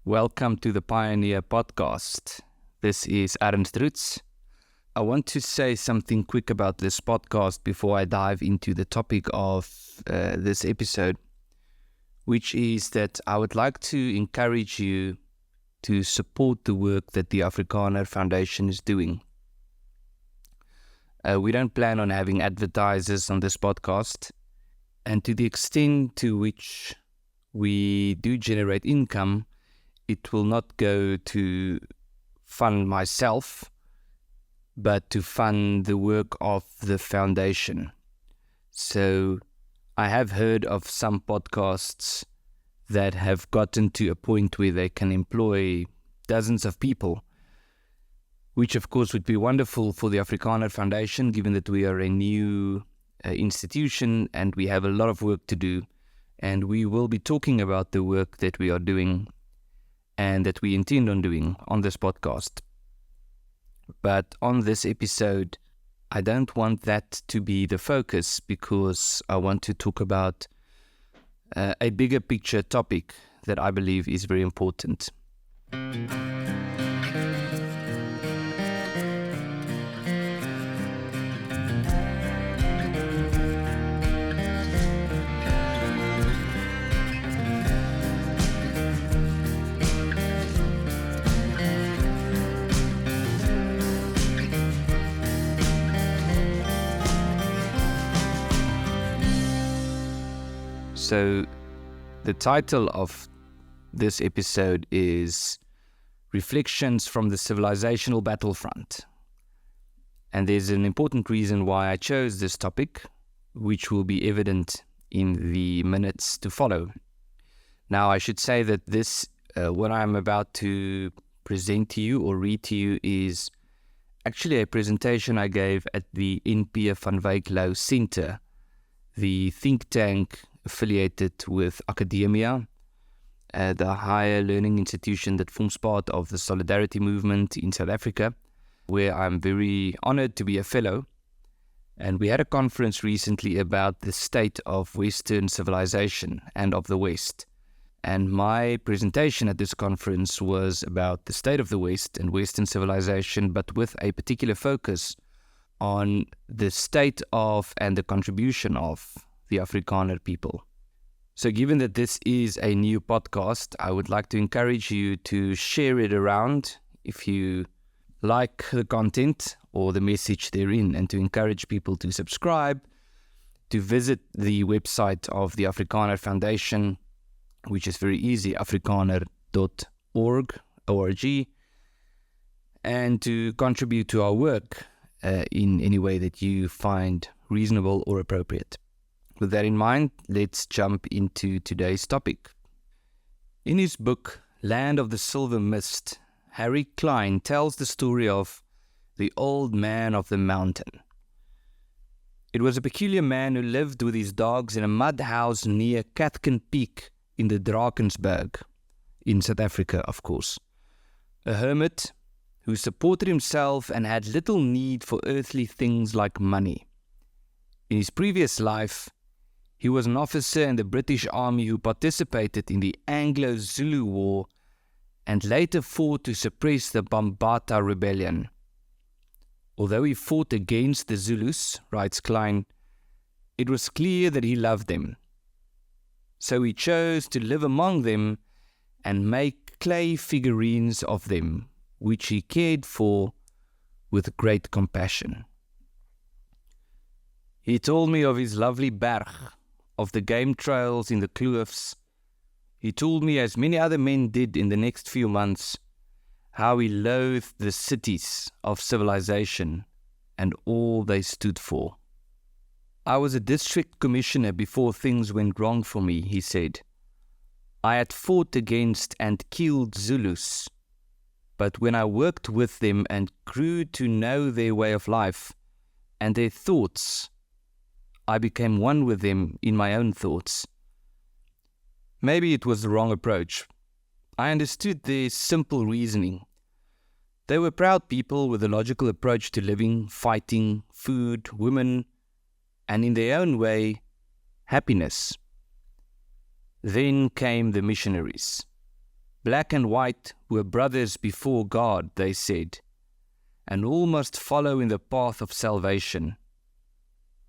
Welcome to the Pioneer Podcast. This is Ernst Roots. I want to say something quick about this podcast before I dive into the topic of this episode, which is that I would like to encourage you to support the work that the Afrikaner Foundation is doing. We don't plan on having advertisers on this podcast, and to the extent to which we do generate income, it will not go to fund myself, but to fund the work of the foundation. So I have heard of some podcasts that have gotten to a point where they can employ dozens of people, which of course would be wonderful for the Afrikaner Foundation, given that we are a new institution and we have a lot of work to do. And we will be talking about the work that we are doing and that we intend on doing on this podcast. But on this episode, I don't want that to be the focus, because I want to talk about a bigger picture topic that I believe is very important. So the title of this episode is Reflections from the Civilizational Battlefront. And there's an important reason why I chose this topic, which will be evident in the minutes to follow. Now, I should say that this, what I'm about to present to you or read to you, is actually a presentation I gave at the NP van Wyk Lou Center, the think tank affiliated with academia, the higher learning institution that forms part of the Solidarity movement in South Africa, where I'm very honored to be a fellow. And we had a conference recently about the state of Western civilization and of the West. And my presentation at this conference was about the state of the West and Western civilization, but with a particular focus on the state of and the contribution of the Afrikaner people. So given that this is a new podcast, I would like to encourage you to share it around if you like the content or the message therein, and to encourage people to subscribe, to visit the website of the Afrikaner Foundation, which is very easy, afrikaner.org, O-R-G, and to contribute to our work in any way that you find reasonable or appropriate. With that in mind, let's jump into today's topic. In his book, Land of the Silver Mist, Harry Klein tells the story of the old man of the mountain. It was a peculiar man who lived with his dogs in a mud house near Cathkin Peak in the Drakensberg, in South Africa, of course. A hermit who supported himself and had little need for earthly things like money. In his previous life, he was an officer in the British Army who participated in the Anglo-Zulu War and later fought to suppress the Bambata Rebellion. Although he fought against the Zulus, writes Klein, it was clear that he loved them. So he chose to live among them and make clay figurines of them, which he cared for with great compassion. He told me of his lovely Berg, of the game trails in the kloofs. He told me, as many other men did in the next few months, how he loathed the cities of civilization and all they stood for. I was a district commissioner before things went wrong for me, he said. I had fought against and killed Zulus, but when I worked with them and grew to know their way of life and their thoughts, I became one with them in my own thoughts. Maybe it was the wrong approach. I understood their simple reasoning. They were proud people with a logical approach to living, fighting, food, women, and in their own way, happiness. Then came the missionaries. Black and white were brothers before God, they said, and all must follow in the path of salvation.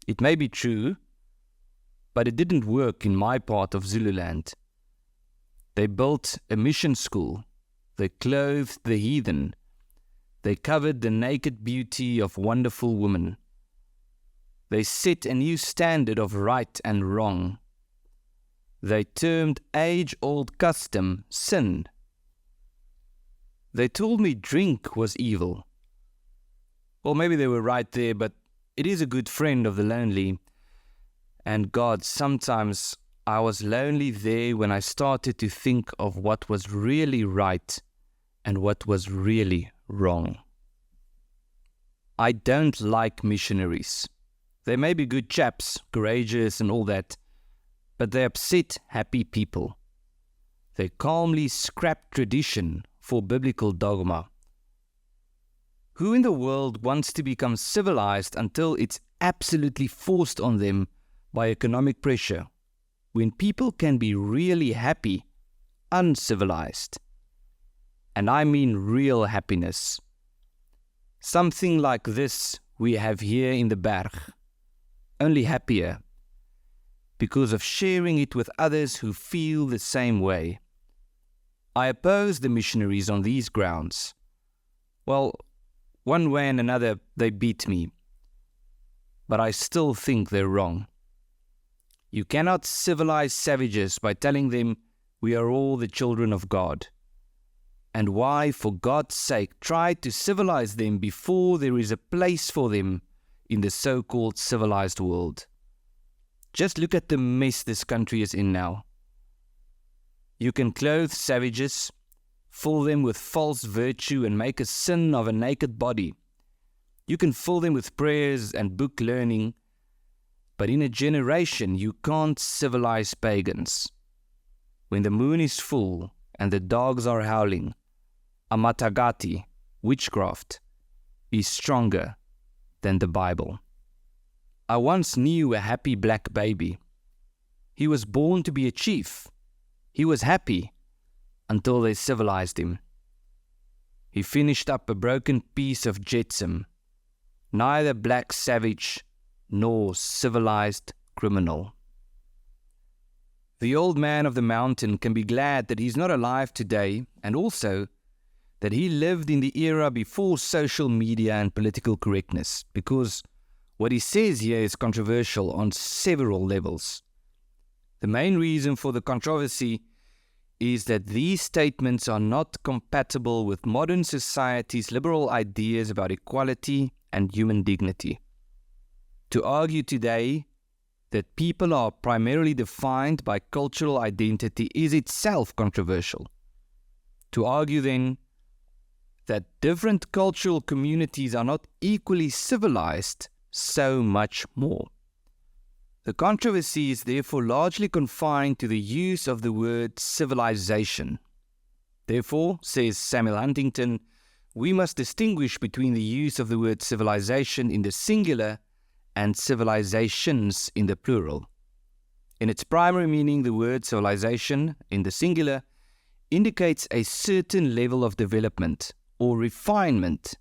It may be true, but it didn't work in my part of Zululand. They built a mission school. They clothed the heathen. They covered the naked beauty of wonderful women. They set a new standard of right and wrong. They termed age-old custom sin. They told me drink was evil. Well, maybe they were right there, but it is a good friend of the lonely. And God, sometimes I was lonely there when I started to think of what was really right and what was really wrong. I don't like missionaries. They may be good chaps, courageous and all that, but they upset happy people. They calmly scrap tradition for biblical dogma. Who in the world wants to become civilized until it's absolutely forced on them by economic pressure, when people can be really happy, uncivilized? And I mean real happiness. Something like this we have here in the Berg, only happier, because of sharing it with others who feel the same way. I oppose the missionaries on these grounds. Well, one way and another they beat me, but I still think they're wrong. You cannot civilize savages by telling them we are all the children of God. And why, for God's sake, try to civilize them before there is a place for them in the so-called civilized world? Just look at the mess this country is in now. You can clothe savages, fill them with false virtue and make a sin of a naked body. You can fill them with prayers and book learning, but in a generation you can't civilize pagans. When the moon is full and the dogs are howling, amatagati, witchcraft, is stronger than the Bible. I once knew a happy black baby. He was born to be a chief. He was happy until they civilized him. He finished up a broken piece of jetsam, neither black savage nor civilized criminal. The old man of the mountain can be glad that he's not alive today, and also that he lived in the era before social media and political correctness, because what he says here is controversial on several levels. The main reason for the controversy is that these statements are not compatible with modern society's liberal ideas about equality and human dignity. To argue today that people are primarily defined by cultural identity is itself controversial. To argue then that different cultural communities are not equally civilized, so much more. The controversy is therefore largely confined to the use of the word civilization. Therefore, says Samuel Huntington, we must distinguish between the use of the word civilization in the singular and civilizations in the plural. In its primary meaning, the word civilization in the singular indicates a certain level of development or refinement,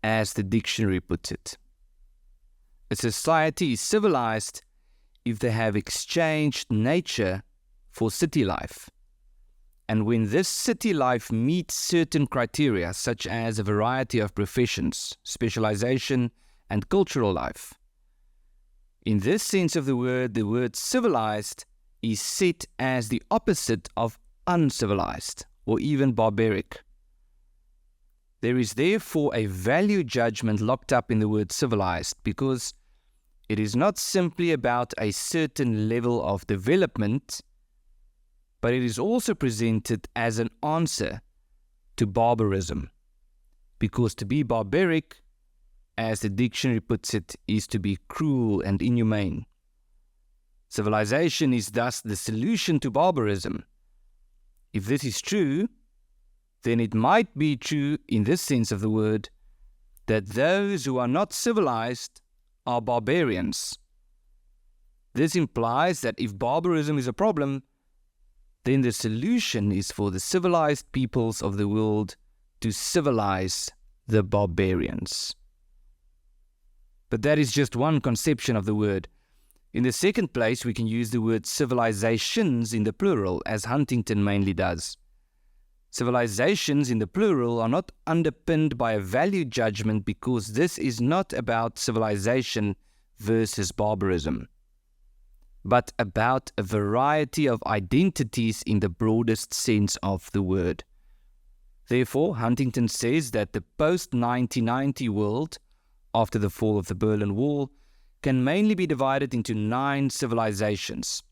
as the dictionary puts it. A society is civilized if they have exchanged nature for city life. And when this city life meets certain criteria, such as a variety of professions, specialization, and cultural life. In this sense of the word civilized is set as the opposite of uncivilized or even barbaric. There is therefore a value judgment locked up in the word civilized, because it is not simply about a certain level of development, but it is also presented as an answer to barbarism. Because to be barbaric, as the dictionary puts it, is to be cruel and inhumane. Civilization is thus the solution to barbarism. If this is true, then it might be true in this sense of the word that those who are not civilized are barbarians. This implies that if barbarism is a problem, then the solution is for the civilized peoples of the world to civilize the barbarians. But that is just one conception of the word. In the second place, we can use the word civilizations in the plural, as Huntington mainly does. Civilizations in the plural are not underpinned by a value judgment, because this is not about civilization versus barbarism, but about a variety of identities in the broadest sense of the word. Therefore, Huntington says that the post-1990 world, after the fall of the Berlin Wall, can mainly be divided into 9 civilizations.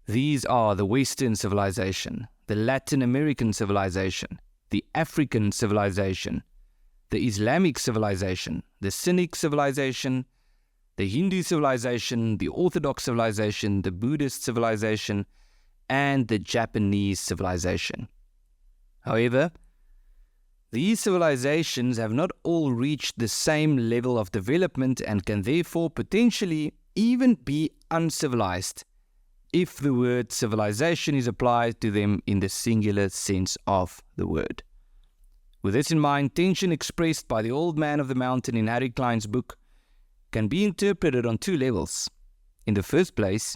These are the Western civilization, the Latin American civilization, the African civilization, the Islamic civilization, the Cynic civilization, the Hindu civilization, the Orthodox civilization, the Buddhist civilization, and the Japanese civilization. However, these civilizations have not all reached the same level of development and can therefore potentially even be uncivilized if the word civilization is applied to them in the singular sense of the word. With this in mind, tension expressed by the old man of the mountain in Harry Klein's book can be interpreted on 2 levels. In the first place,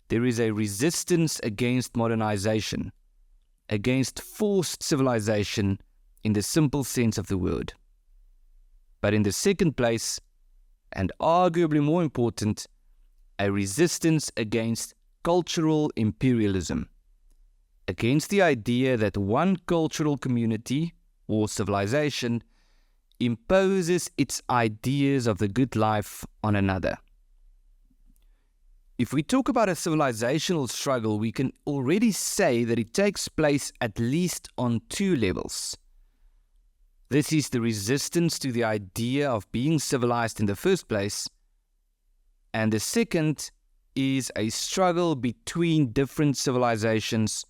there is a resistance against modernization, against forced civilization in the simple sense of the word. But in the second place, and arguably more important, a resistance against cultural imperialism, against the idea that one cultural community or civilization imposes its ideas of the good life on another. If we talk about a civilizational struggle, we can already say that it takes place at least on 2 levels. This is the resistance to the idea of being civilized in the first place, and the second is a struggle between different civilizations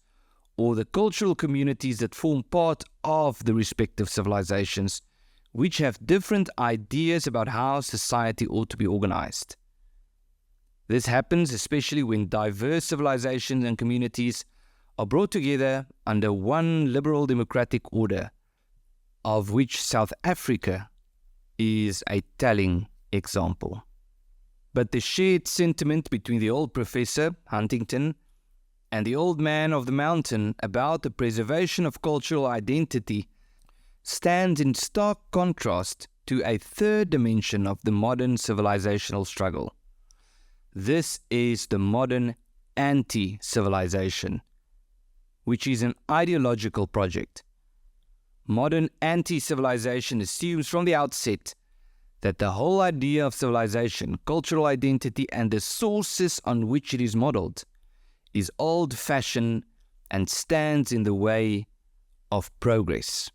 or the cultural communities that form part of the respective civilizations, which have different ideas about how society ought to be organized. This happens especially when diverse civilizations and communities are brought together under one liberal democratic order, of which South Africa is a telling example. But the shared sentiment between the old professor, Huntington, and the old man of the mountain about the preservation of cultural identity stands in stark contrast to a third dimension of the modern civilizational struggle. This is the modern anti-civilization, which is an ideological project. Modern anti-civilization assumes from the outset that the whole idea of civilization, cultural identity, and the sources on which it is modeled is old-fashioned and stands in the way of progress.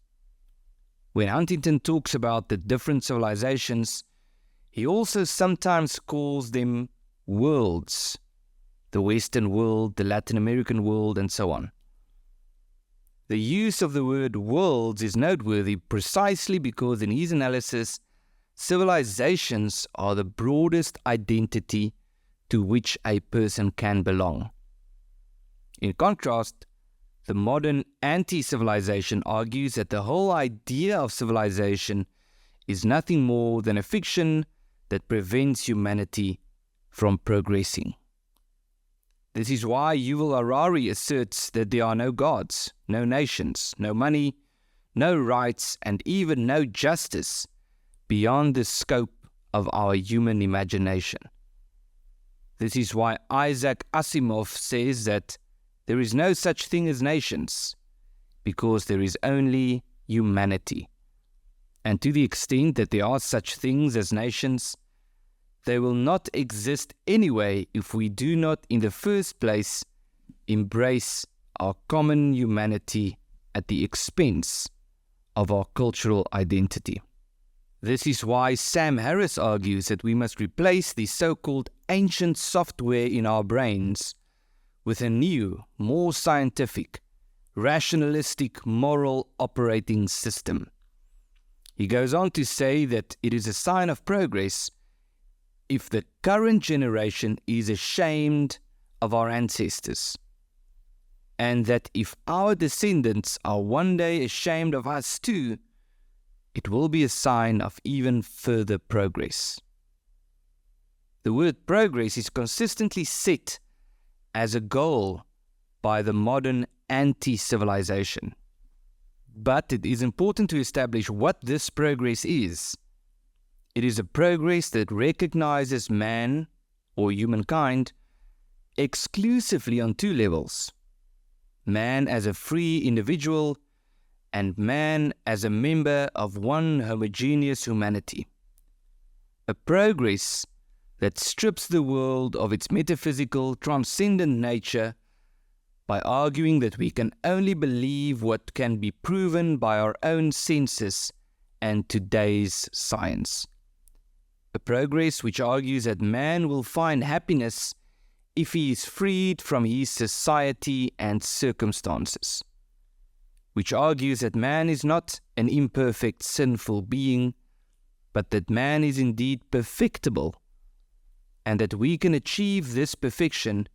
When Huntington talks about the different civilizations, he also sometimes calls them worlds, the Western world, the Latin American world, and so on. The use of the word worlds is noteworthy precisely because in his analysis, civilizations are the broadest identity to which a person can belong. In contrast, the modern anti-civilization argues that the whole idea of civilization is nothing more than a fiction that prevents humanity from progressing. This is why Yuval Harari asserts that there are no gods, no nations, no money, no rights, and even no justice beyond the scope of our human imagination. This is why Isaac Asimov says that there is no such thing as nations, because there is only humanity. And to the extent that there are such things as nations, they will not exist anyway if we do not, in the first place, embrace our common humanity at the expense of our cultural identity. This is why Sam Harris argues that we must replace the so-called ancient software in our brains with a new, more scientific, rationalistic, moral operating system. He goes on to say that it is a sign of progress if the current generation is ashamed of our ancestors. and that if our descendants are one day ashamed of us too, it will be a sign of even further progress. The word progress is consistently set as a goal by the modern anti-civilization. But it is important to establish what this progress is. It is a progress that recognizes man, or humankind, exclusively on two levels: man as a free individual and man as a member of one homogeneous humanity. A progress that strips the world of its metaphysical, transcendent nature by arguing that we can only believe what can be proven by our own senses and today's science. A progress which argues that man will find happiness if he is freed from his society and circumstances, which argues that man is not an imperfect, sinful being, but that man is indeed perfectible, and that we can achieve this perfection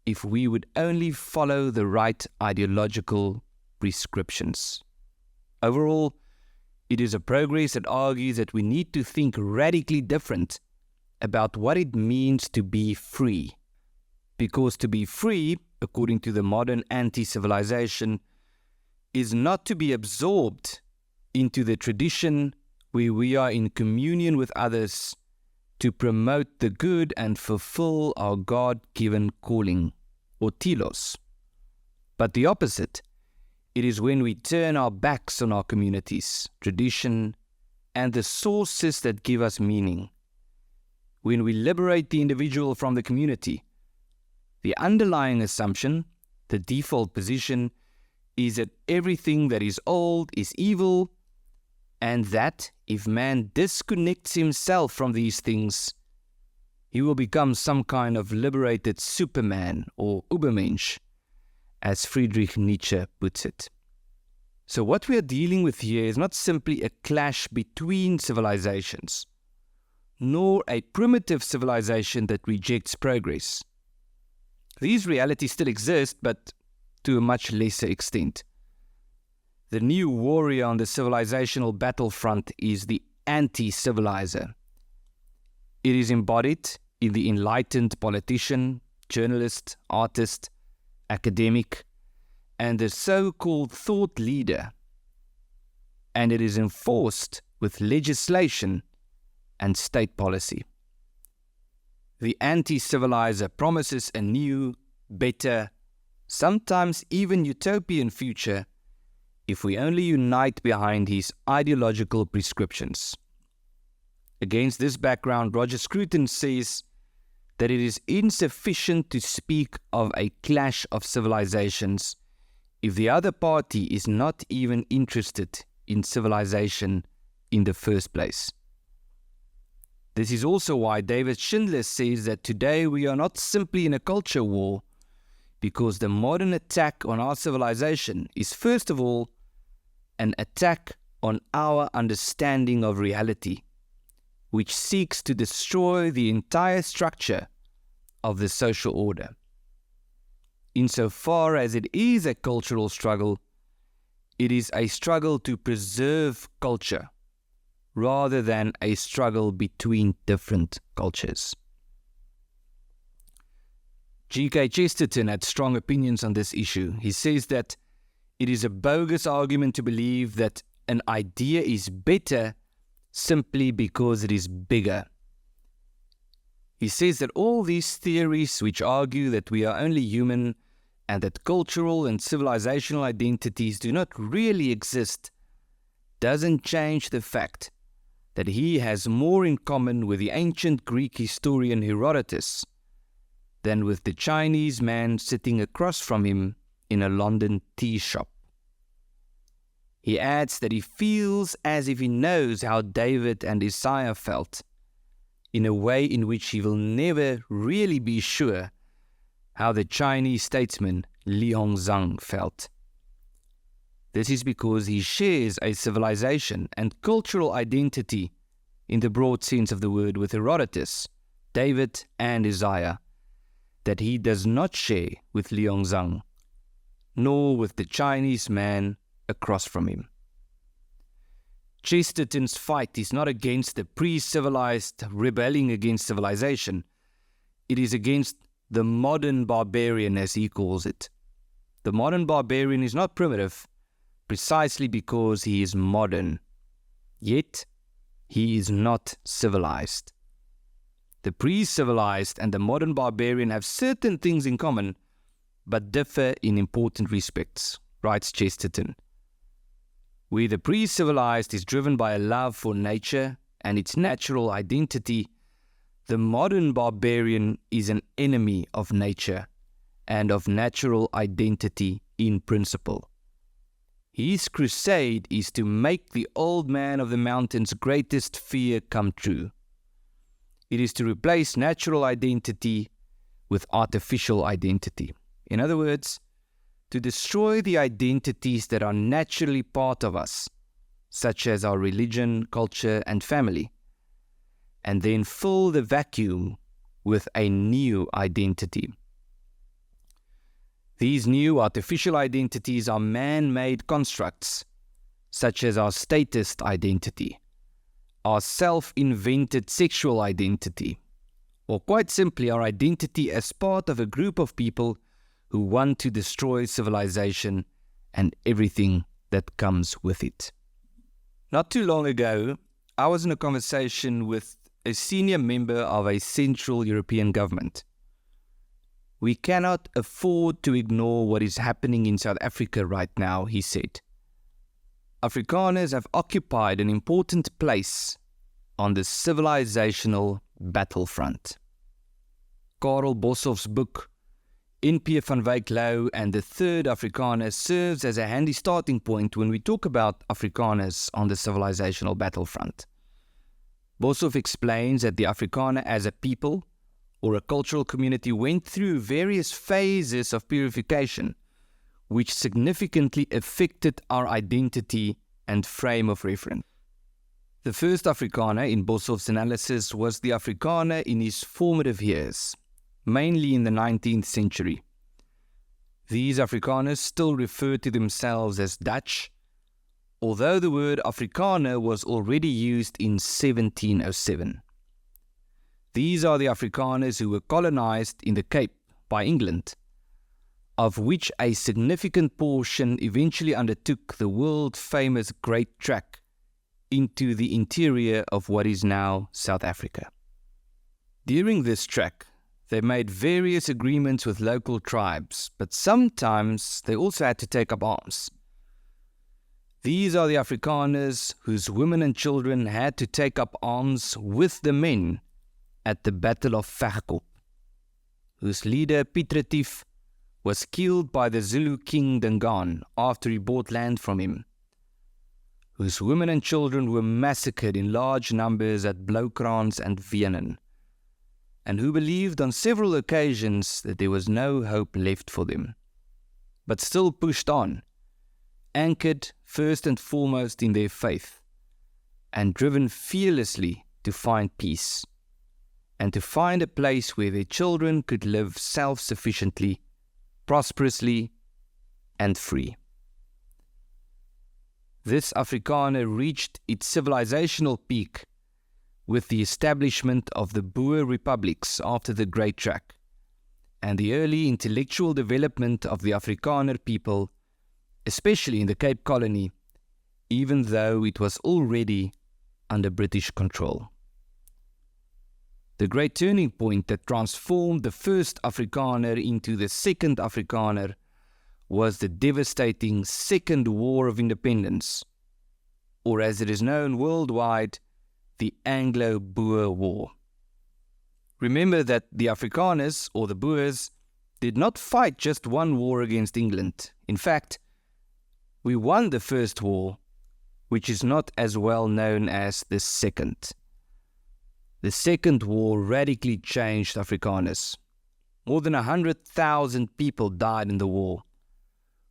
if we would only follow the right ideological prescriptions. Overall, it is a progress that argues that we need to think radically different about what it means to be free. Because to be free, according to the modern anti-civilization, is not to be absorbed into the tradition where we are in communion with others to promote the good and fulfill our God-given calling, or telos. But the opposite, it is when we turn our backs on our communities, tradition, and the sources that give us meaning. When we liberate the individual from the community, the underlying assumption, the default position, is that everything that is old is evil, and that if man disconnects himself from these things, he will become some kind of liberated Superman or Übermensch, as Friedrich Nietzsche puts it. So what we are dealing with here is not simply a clash between civilizations, nor a primitive civilization that rejects progress. These realities still exist, but to a much lesser extent. The new warrior on the civilizational battlefront is the anti-civilizer. It is embodied in the enlightened politician, journalist, artist, academic, and the so-called thought leader. And it is enforced with legislation and state policy. The anti-civilizer promises a new, better, sometimes even utopian future if we only unite behind his ideological prescriptions. Against this background, Roger Scruton says that it is insufficient to speak of a clash of civilizations if the other party is not even interested in civilization in the first place. This is also why David Schindler says that today we are not simply in a culture war, because the modern attack on our civilization is first of all an attack on our understanding of reality, which seeks to destroy the entire structure of the social order. Insofar as it is a cultural struggle, it is a struggle to preserve culture, rather than a struggle between different cultures. G.K. Chesterton had strong opinions on this issue. He says that it is a bogus argument to believe that an idea is better simply because it is bigger. He says that all these theories which argue that we are only human and that cultural and civilizational identities do not really exist doesn't change the fact that he has more in common with the ancient Greek historian Herodotus than with the Chinese man sitting across from him in a London tea shop. He adds that he feels as if he knows how David and Isaiah felt, in a way in which he will never really be sure how the Chinese statesman Li Hongzhang felt. This is because he shares a civilization and cultural identity in the broad sense of the word with Herodotus, David and Isaiah, that he does not share with Li Hongzhang. nor with the Chinese man across from him. Chesterton's fight is not against the pre-civilized rebelling against civilization. It is against the modern barbarian, as he calls it. The modern barbarian is not primitive, precisely because he is modern. Yet, he is not civilized. The pre-civilized and the modern barbarian have certain things in common, but differ in important respects, writes Chesterton. Where the pre-civilized is driven by a love for nature and its natural identity, the modern barbarian is an enemy of nature and of natural identity in principle. His crusade is to make the old man of the mountain's greatest fear come true. It is to replace natural identity with artificial identity. In other words, to destroy the identities that are naturally part of us, such as our religion, culture, and family, and then fill the vacuum with a new identity. These new artificial identities are man-made constructs, such as our statist identity, our self-invented sexual identity, or quite simply our identity as part of a group of people who want to destroy civilization and everything that comes with it. Not too long ago, I was in a conversation with a senior member of a Central European government. We cannot afford to ignore what is happening in South Africa right now, he said. Afrikaners have occupied an important place on the civilizational battlefront. Karel Boshoff's book, N.P. van Wyk Louw and the Third Afrikaner, serves as a handy starting point when we talk about Afrikaners on the civilizational battlefront. Boshoff explains that the Afrikaner as a people or a cultural community went through various phases of purification, which significantly affected our identity and frame of reference. The first Afrikaner in Boshoff's analysis was the Afrikaner in his formative years, mainly in the 19th century. These Afrikaners still refer to themselves as Dutch, although the word Afrikaner was already used in 1707. These are the Afrikaners who were colonized in the Cape by England, of which a significant portion eventually undertook the world-famous Great Trek into the interior of what is now South Africa. During this trek, they made various agreements with local tribes, but sometimes they also had to take up arms. These are the Afrikaners whose women and children had to take up arms with the men at the Battle of Vegkop, whose leader Piet Retief was killed by the Zulu king Dingaan after he bought land from him, whose women and children were massacred in large numbers at Bloukrans and Wenen, and who believed on several occasions that there was no hope left for them, but still pushed on, anchored first and foremost in their faith, and driven fearlessly to find peace, and to find a place where their children could live self-sufficiently, prosperously, and free. This Afrikaner reached its civilizational peak with the establishment of the Boer republics after the Great Trek, and the early intellectual development of the Afrikaner people, especially in the Cape Colony, even though it was already under British control. The great turning point that transformed the first Afrikaner into the second Afrikaner was the devastating Second War of Independence, or as it is known worldwide, the Anglo-Boer War. Remember that the Afrikaners, or the Boers, did not fight just one war against England. In fact, we won the first war, which is not as well known as the second. The second war radically changed Afrikaners. More than 100,000 people died in the war,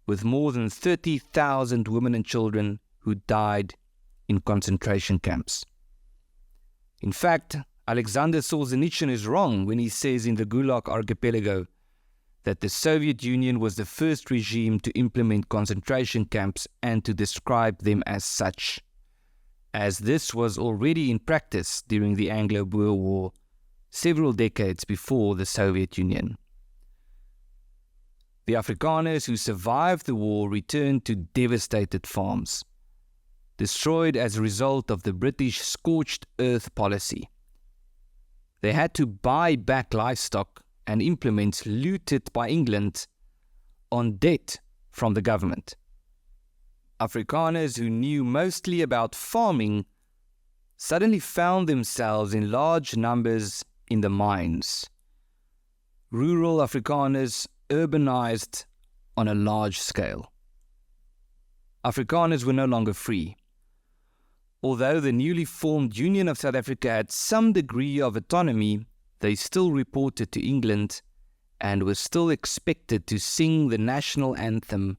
with more than 30,000 women and children who died in concentration camps. In fact, Alexander Solzhenitsyn is wrong when he says in the Gulag Archipelago that the Soviet Union was the first regime to implement concentration camps and to describe them as such, as this was already in practice during the Anglo-Boer War, several decades before the Soviet Union. The Afrikaners who survived the war returned to devastated farms, destroyed as a result of the British scorched earth policy. They had to buy back livestock and implements looted by England on debt from the government. Afrikaners who knew mostly about farming suddenly found themselves in large numbers in the mines. Rural Afrikaners urbanized on a large scale. Afrikaners were no longer free. Although the newly formed Union of South Africa had some degree of autonomy, they still reported to England and were still expected to sing the national anthem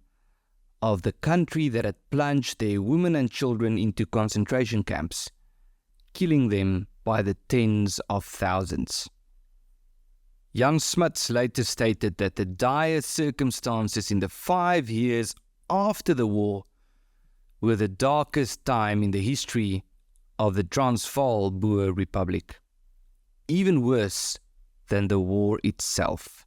of the country that had plunged their women and children into concentration camps, killing them by the tens of thousands. Jan Smuts later stated that the dire circumstances in the 5 years after the war were the darkest time in the history of the Transvaal Boer Republic, even worse than the war itself.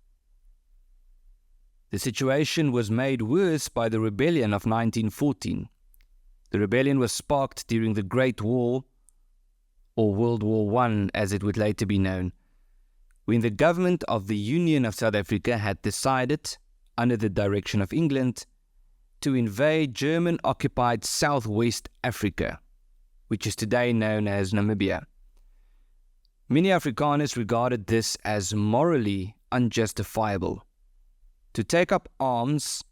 The situation was made worse by the rebellion of 1914. The rebellion was sparked during the Great War, or World War I as it would later be known, when the government of the Union of South Africa had decided, under the direction of England, to invade German-occupied Southwest Africa, which is today known as Namibia. Many Afrikaners regarded this as morally unjustifiable. To take up arms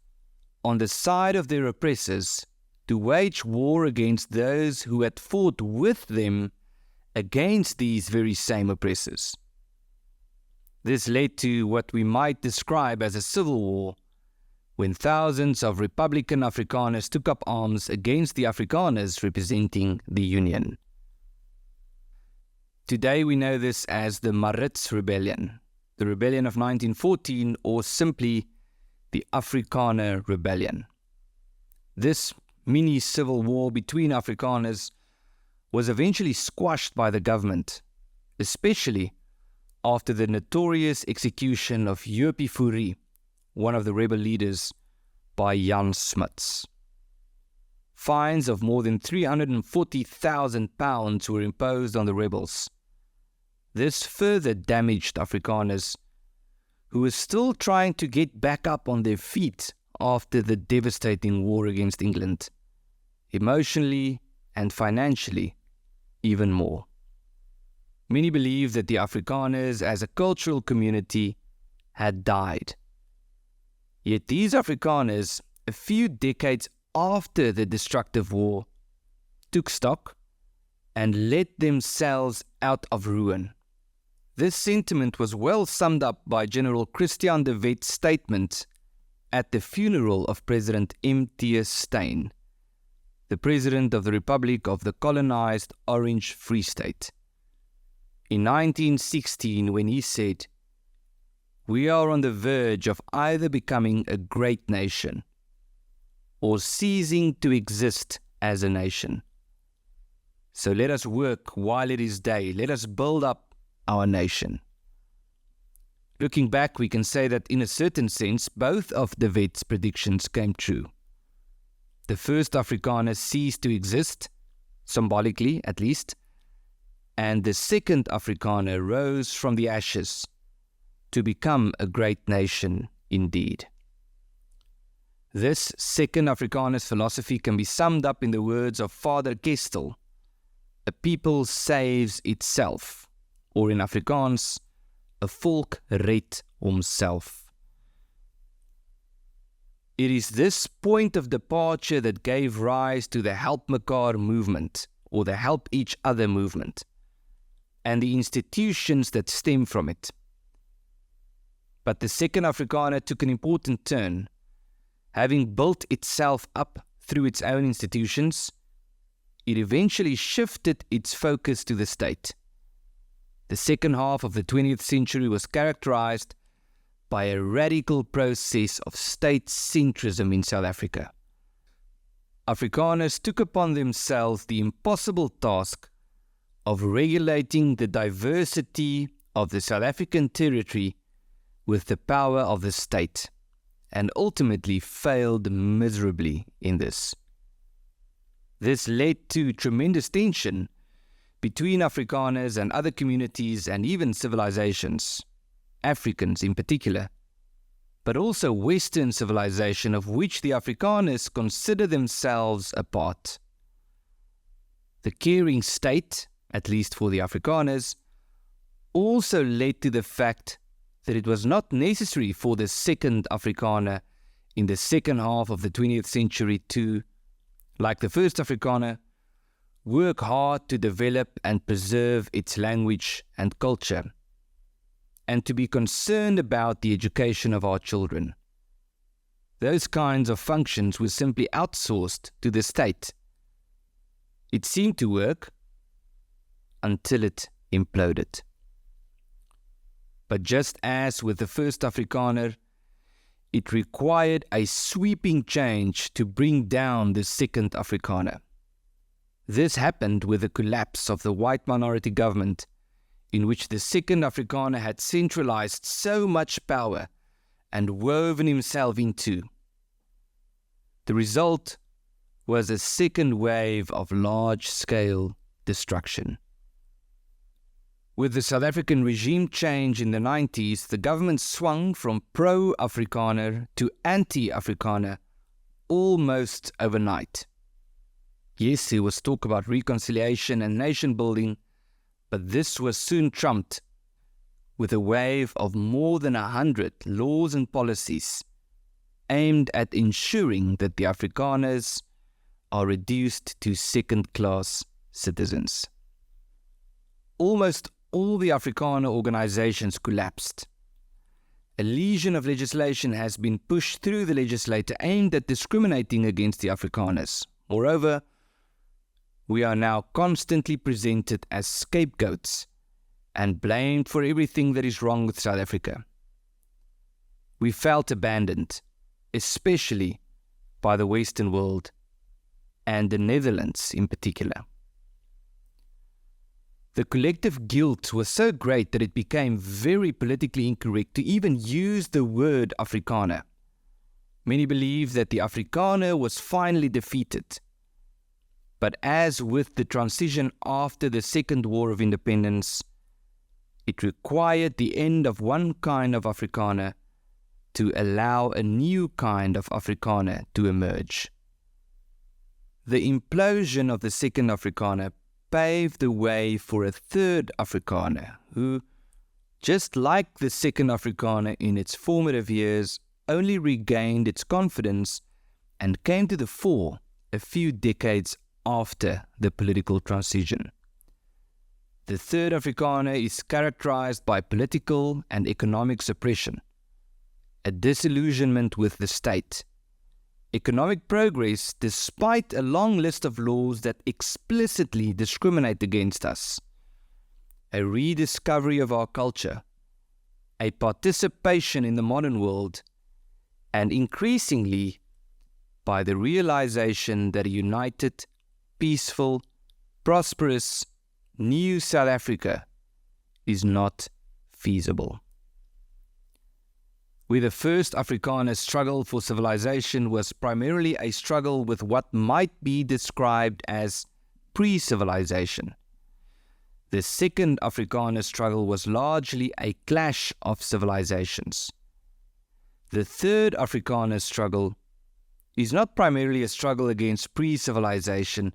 on the side of their oppressors, to wage war against those who had fought with them against these very same oppressors. This led to what we might describe as a civil war, when thousands of Republican Afrikaners took up arms against the Afrikaners representing the Union. Today we know this as the Maritz Rebellion, the Rebellion of 1914, or simply the Afrikaner Rebellion. This mini-civil war between Afrikaners was eventually squashed by the government, especially after the notorious execution of Jopie Fourie, one of the rebel leaders, by Jan Smuts. Fines of more than £340,000 were imposed on the rebels. This further damaged Afrikaners, who were still trying to get back up on their feet after the devastating war against England, emotionally and financially even more. Many believe that the Afrikaners as a cultural community had died. Yet these Afrikaners, a few decades after the destructive war, took stock and led themselves out of ruin. This sentiment was well summed up by General Christian de Wet's statement at the funeral of President M.T. Steyn, the President of the Republic of the colonized Orange Free State. In 1916, when he said, "We are on the verge of either becoming a great nation or ceasing to exist as a nation. So let us work while it is day. Let us build up our nation." Looking back, we can say that in a certain sense, both of de Wet's predictions came true. The first Afrikaner ceased to exist, symbolically at least, and the second Afrikaner rose from the ashes to become a great nation indeed. This second Afrikaner's philosophy can be summed up in the words of Father Gestel: "A people saves itself," or in Afrikaans, "A volk red homself." It is this point of departure that gave rise to the Help Mekaar movement, or the Help Each Other movement, and the institutions that stem from it. But the second Afrikaner took an important turn. Having built itself up through its own institutions, it eventually shifted its focus to the state. The second half of the 20th century was characterized by a radical process of state-centrism in South Africa. Afrikaners took upon themselves the impossible task of regulating the diversity of the South African territory with the power of the state, and ultimately failed miserably in this. This led to tremendous tension between Afrikaners and other communities and even civilizations, Africans in particular, but also Western civilization of which the Afrikaners consider themselves a part. The caring state, at least for the Afrikaners, also led to the fact that it was not necessary for the second Afrikaner in the second half of the 20th century to, like the first Afrikaner, work hard to develop and preserve its language and culture, and to be concerned about the education of our children. Those kinds of functions were simply outsourced to the state. It seemed to work until it imploded. But just as with the first Afrikaner, it required a sweeping change to bring down the second Afrikaner. This happened with the collapse of the white minority government, in which the second Afrikaner had centralized so much power and woven himself into. The result was a second wave of large-scale destruction. With the South African regime change in the 90s, the government swung from pro-Afrikaner to anti-Afrikaner almost overnight. Yes, there was talk about reconciliation and nation building, but this was soon trumped with a wave of more than 100 laws and policies aimed at ensuring that the Afrikaners are reduced to second-class citizens. Almost all the Afrikaner organizations collapsed. A legion of legislation has been pushed through the legislature aimed at discriminating against the Afrikaners. Moreover, we are now constantly presented as scapegoats and blamed for everything that is wrong with South Africa. We felt abandoned, especially by the Western world and the Netherlands in particular. The collective guilt was so great that it became very politically incorrect to even use the word Afrikaner. Many believe that the Afrikaner was finally defeated. But as with the transition after the Second War of Independence, it required the end of one kind of Afrikaner to allow a new kind of Afrikaner to emerge. The implosion of the second Afrikaner paved the way for a third Afrikaner who, just like the second Afrikaner in its formative years, only regained its confidence and came to the fore a few decades after the political transition. The third Afrikaner is characterized by political and economic suppression, a disillusionment with the state, economic progress despite a long list of laws that explicitly discriminate against us, a rediscovery of our culture, a participation in the modern world, and increasingly by the realization that a united, peaceful, prosperous, new South Africa is not feasible. Where the first Afrikaner struggle for civilization was primarily a struggle with what might be described as pre-civilization, the second Afrikaner struggle was largely a clash of civilizations. The third Afrikaner struggle is not primarily a struggle against pre-civilization,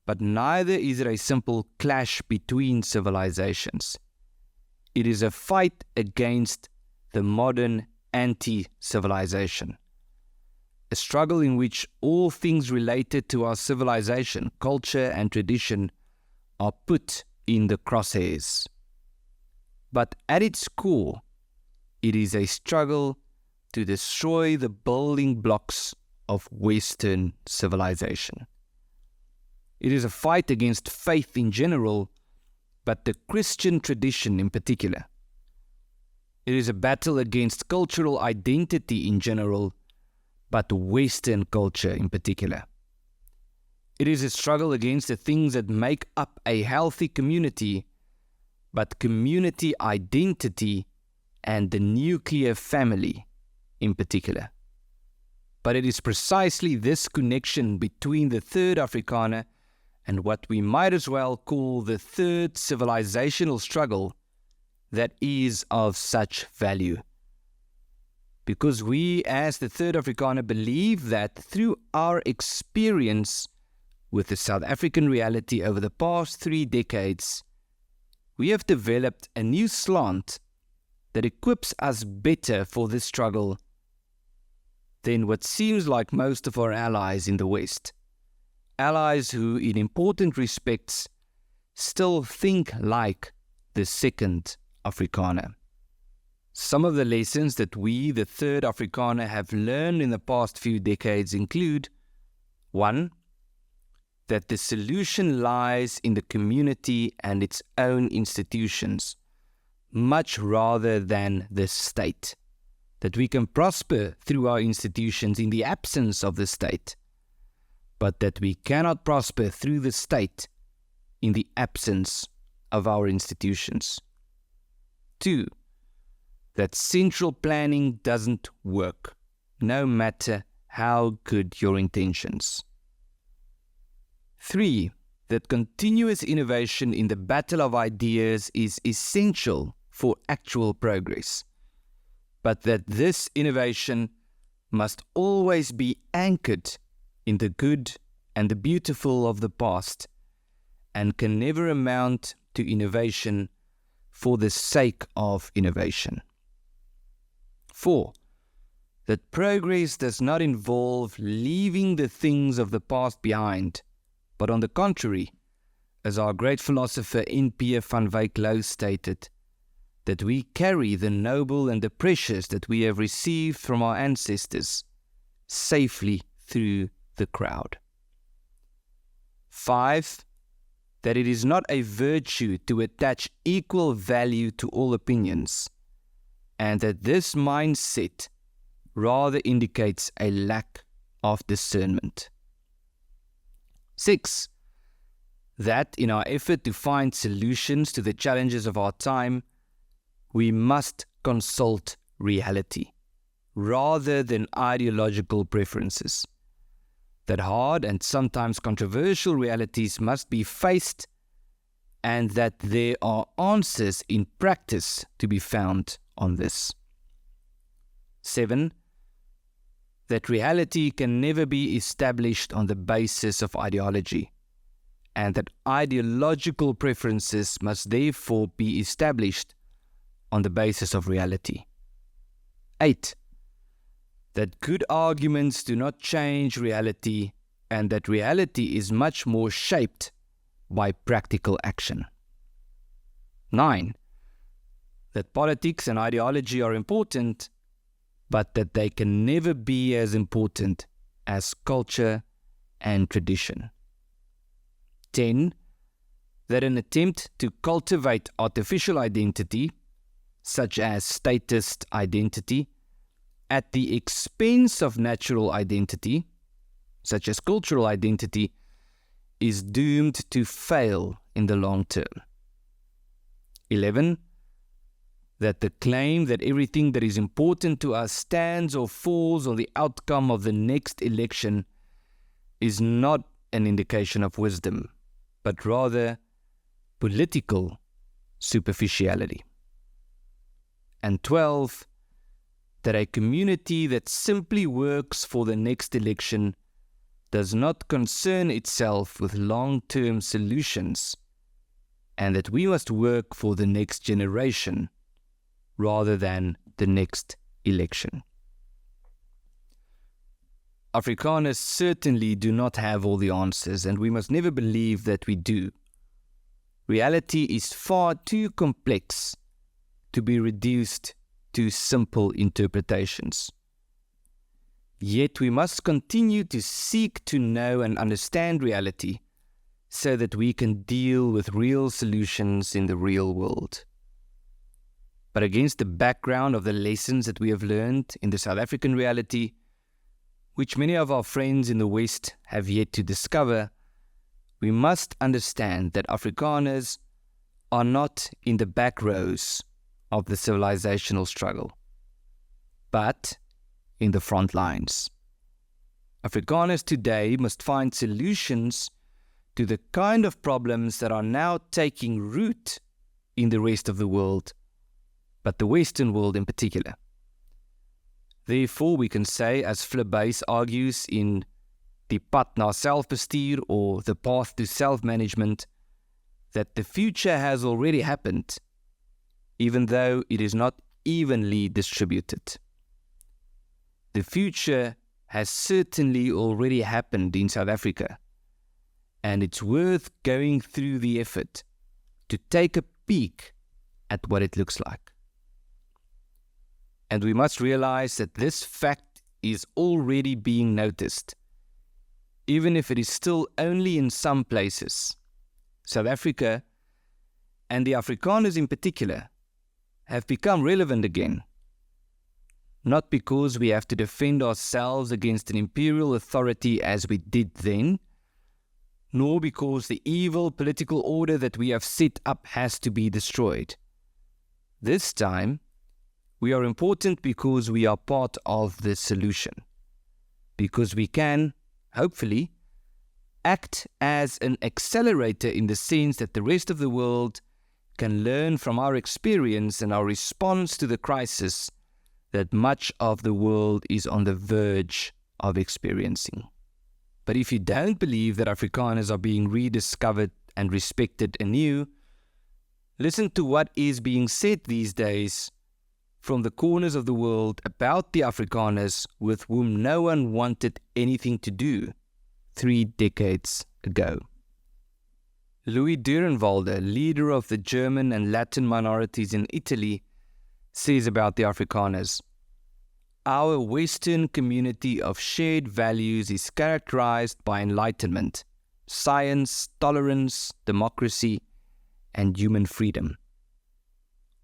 but neither is it a simple clash between civilizations. It is a fight against the modern anti-civilization, a struggle in which all things related to our civilization, culture and tradition are put in the crosshairs. But at its core, it is a struggle to destroy the building blocks of Western civilization. It is a fight against faith in general, but the Christian tradition in particular. It is a battle against cultural identity in general, but Western culture in particular. It is a struggle against the things that make up a healthy community, but community identity and the nuclear family in particular. But it is precisely this connection between the third Afrikaner and what we might as well call the third civilizational struggle that is of such value. Because we as the third Afrikaner believe that through our experience with the South African reality over the past 3 decades, we have developed a new slant that equips us better for this struggle than what seems like most of our allies in the West. Allies who, in important respects, still think like the second Afrikaner. Some of the lessons that we, the third Afrikaner, have learned in the past few decades include: 1. That the solution lies in the community and its own institutions, much rather than the state. That we can prosper through our institutions in the absence of the state, but that we cannot prosper through the state in the absence of our institutions. 2. That central planning doesn't work, no matter how good your intentions. 3. That continuous innovation in the battle of ideas is essential for actual progress, but that this innovation must always be anchored in the good and the beautiful of the past, and can never amount to innovation for the sake of innovation. 4. That progress does not involve leaving the things of the past behind, but on the contrary, as our great philosopher N.P. van Wyk Louw stated, that we carry the noble and the precious that we have received from our ancestors safely through the crowd. 5. That it is not a virtue to attach equal value to all opinions, and that this mindset rather indicates a lack of discernment. 6. That in our effort to find solutions to the challenges of our time, we must consult reality rather than ideological preferences. That hard and sometimes controversial realities must be faced, and that there are answers in practice to be found on this. 7. That reality can never be established on the basis of ideology, and that ideological preferences must therefore be established on the basis of reality. 8. That good arguments do not change reality, and that reality is much more shaped by practical action. 9. That politics and ideology are important, but that they can never be as important as culture and tradition. 10. That an attempt to cultivate artificial identity, such as statist identity, at the expense of natural identity, such as cultural identity, is doomed to fail in the long term. 11. That the claim that everything that is important to us stands or falls on the outcome of the next election is not an indication of wisdom, but rather political superficiality. And 12. That a community that simply works for the next election does not concern itself with long-term solutions, and that we must work for the next generation rather than the next election. Afrikaners certainly do not have all the answers, and we must never believe that we do. Reality is far too complex to be reduced to simple interpretations. Yet we must continue to seek to know and understand reality so that we can deal with real solutions in the real world. But against the background of the lessons that we have learned in the South African reality, which many of our friends in the West have yet to discover, we must understand that Afrikaners are not in the back rows of the civilizational struggle, but in the front lines. Afrikaners today must find solutions to the kind of problems that are now taking root in the rest of the world, but the Western world in particular. Therefore, we can say, as Flebys argues in Die Pad na Selfbestuur, or The Path to Self-Management, that the future has already happened, even though it is not evenly distributed. The future has certainly already happened in South Africa, and it's worth going through the effort to take a peek at what it looks like. And we must realize that this fact is already being noticed, even if it is still only in some places. South Africa, and the Afrikaners in particular, have become relevant again. Not because we have to defend ourselves against an imperial authority as we did then, nor because the evil political order that we have set up has to be destroyed. This time, we are important because we are part of the solution. Because we can, hopefully, act as an accelerator in the sense that the rest of the world can learn from our experience and our response to the crisis that much of the world is on the verge of experiencing. But if you don't believe that Afrikaners are being rediscovered and respected anew, listen to what is being said these days from the corners of the world about the Afrikaners with whom no one wanted anything to do 3 decades ago. Louis Dürrenwalder, leader of the German and Latin minorities in Italy, says about the Afrikaners, "Our Western community of shared values is characterized by enlightenment, science, tolerance, democracy, and human freedom.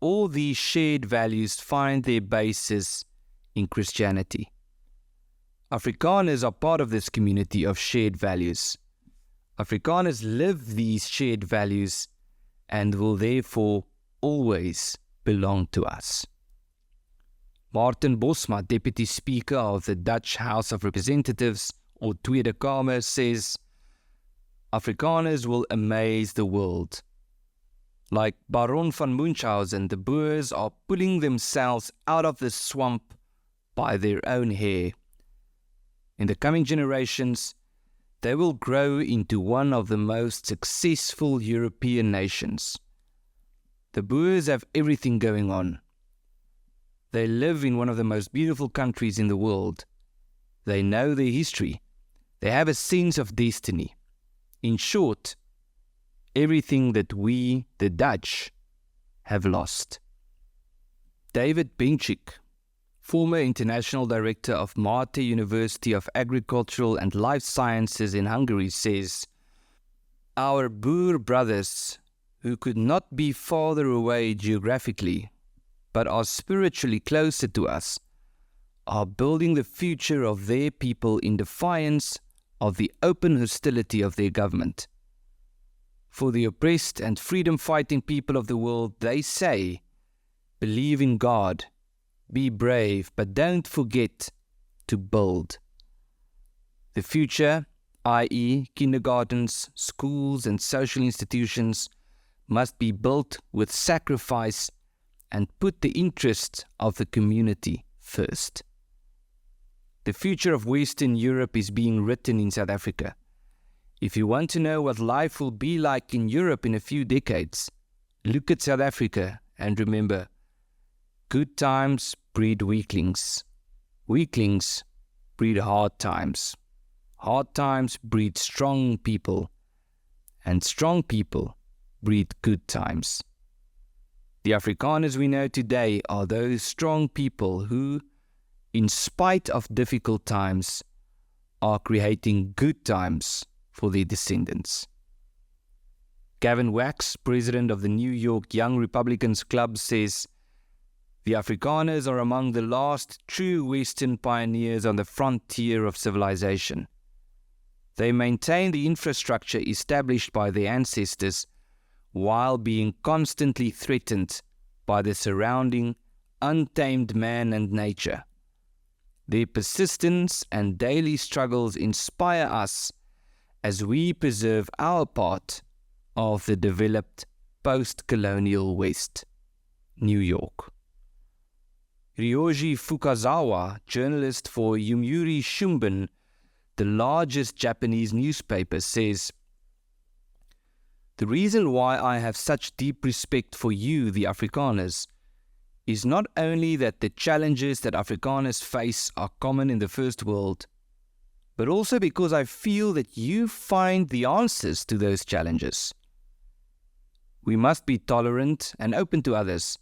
All these shared values find their basis in Christianity. Afrikaners are part of this community of shared values. Afrikaners live these shared values and will therefore always belong to us." Martin Bosma, Deputy Speaker of the Dutch House of Representatives, or Tweede Kamer, says, "Afrikaners will amaze the world. Like Baron van Munchausen, the Boers are pulling themselves out of the swamp by their own hair. In the coming generations, they will grow into one of the most successful European nations. The Boers have everything going on. They live in one of the most beautiful countries in the world. They know their history. They have a sense of destiny. In short, everything that we, the Dutch, have lost." David Benchik, former International Director of Marte University of Agricultural and Life Sciences in Hungary, says, "Our Boer brothers, who could not be farther away geographically, but are spiritually closer to us, are building the future of their people in defiance of the open hostility of their government. For the oppressed and freedom-fighting people of the world, they say, believe in God, be brave, but don't forget to build. The future, i.e. kindergartens, schools and social institutions, must be built with sacrifice and put the interests of the community first. The future of Western Europe is being written in South Africa. If you want to know what life will be like in Europe in a few decades, look at South Africa and remember, good times breed weaklings. Weaklings breed hard times. Hard times breed strong people. And strong people breed good times. The Afrikaners we know today are those strong people who, in spite of difficult times, are creating good times for their descendants." Gavin Wax, president of the New York Young Republicans Club, says, The Afrikaners are among the last true Western pioneers on the frontier of civilization. They maintain the infrastructure established by their ancestors while being constantly threatened by the surrounding untamed man and nature. Their persistence and daily struggles inspire us as we preserve our part of the developed post-colonial West. New York. Ryoji Fukazawa, journalist for Yomiuri Shimbun, the largest Japanese newspaper, says, "The reason why I have such deep respect for you, the Afrikaners, is not only that the challenges that Afrikaners face are common in the First World, but also because I feel that you find the answers to those challenges. We must be tolerant and open to others,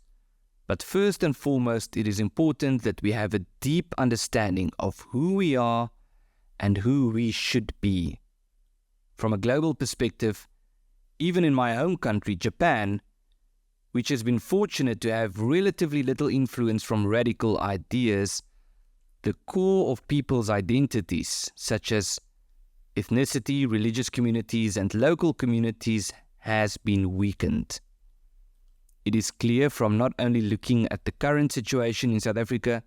but first and foremost, it is important that we have a deep understanding of who we are and who we should be. From a global perspective, even in my home country, Japan, which has been fortunate to have relatively little influence from radical ideas, the core of people's identities, such as ethnicity, religious communities, and local communities, has been weakened. It is clear from not only looking at the current situation in South Africa,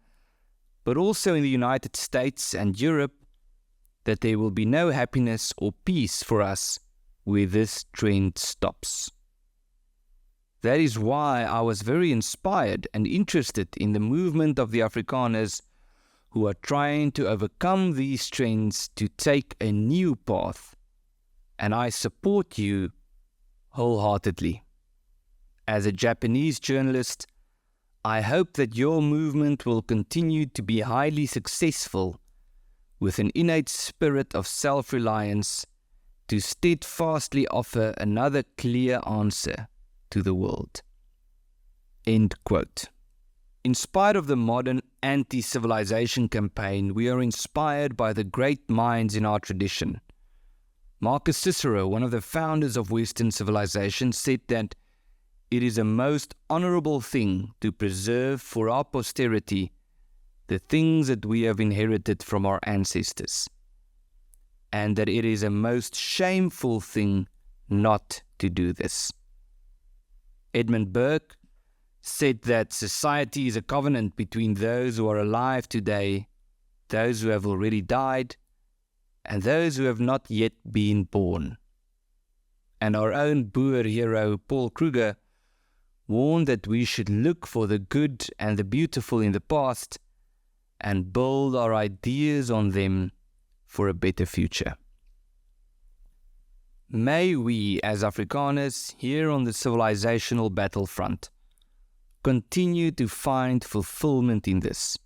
but also in the United States and Europe, that there will be no happiness or peace for us where this trend stops. That is why I was very inspired and interested in the movement of the Afrikaners who are trying to overcome these trends to take a new path, and I support you wholeheartedly. As a Japanese journalist, I hope that your movement will continue to be highly successful with an innate spirit of self-reliance to steadfastly offer another clear answer to the world." End quote. In spite of the modern anti-civilization campaign, we are inspired by the great minds in our tradition. Marcus Cicero, one of the founders of Western civilization, said that it is a most honorable thing to preserve for our posterity the things that we have inherited from our ancestors, and that it is a most shameful thing not to do this. Edmund Burke said that society is a covenant between those who are alive today, those who have already died, and those who have not yet been born. And our own Boer hero, Paul Kruger, warned that we should look for the good and the beautiful in the past and build our ideas on them for a better future. May we, as Afrikaners here on the civilizational battlefront, continue to find fulfillment in this.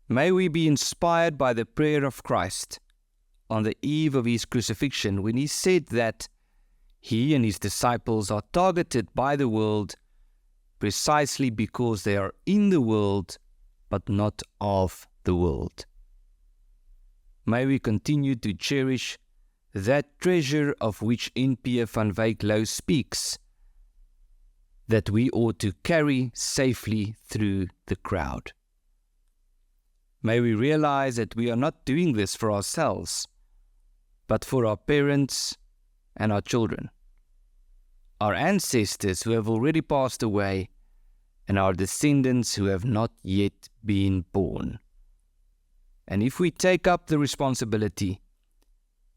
May we be inspired by the prayer of Christ on the eve of his crucifixion, when he said that he and his disciples are targeted by the world precisely because they are in the world but not of the world. May we continue to cherish that treasure of which N.P. van Wyk Louw speaks, that we ought to carry safely through the crowd. May we realize that we are not doing this for ourselves, but for our parents and our children, our ancestors who have already passed away, and our descendants who have not yet been born. And if we take up the responsibility,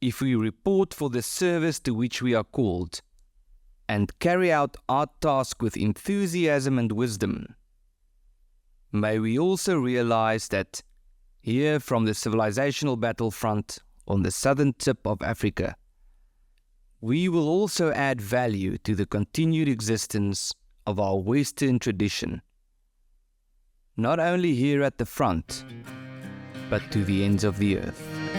if we report for the service to which we are called, and carry out our task with enthusiasm and wisdom, may we also realize that here from the civilizational battlefront on the southern tip of Africa, we will also add value to the continued existence of our Western tradition, not only here at the front, but to the ends of the earth.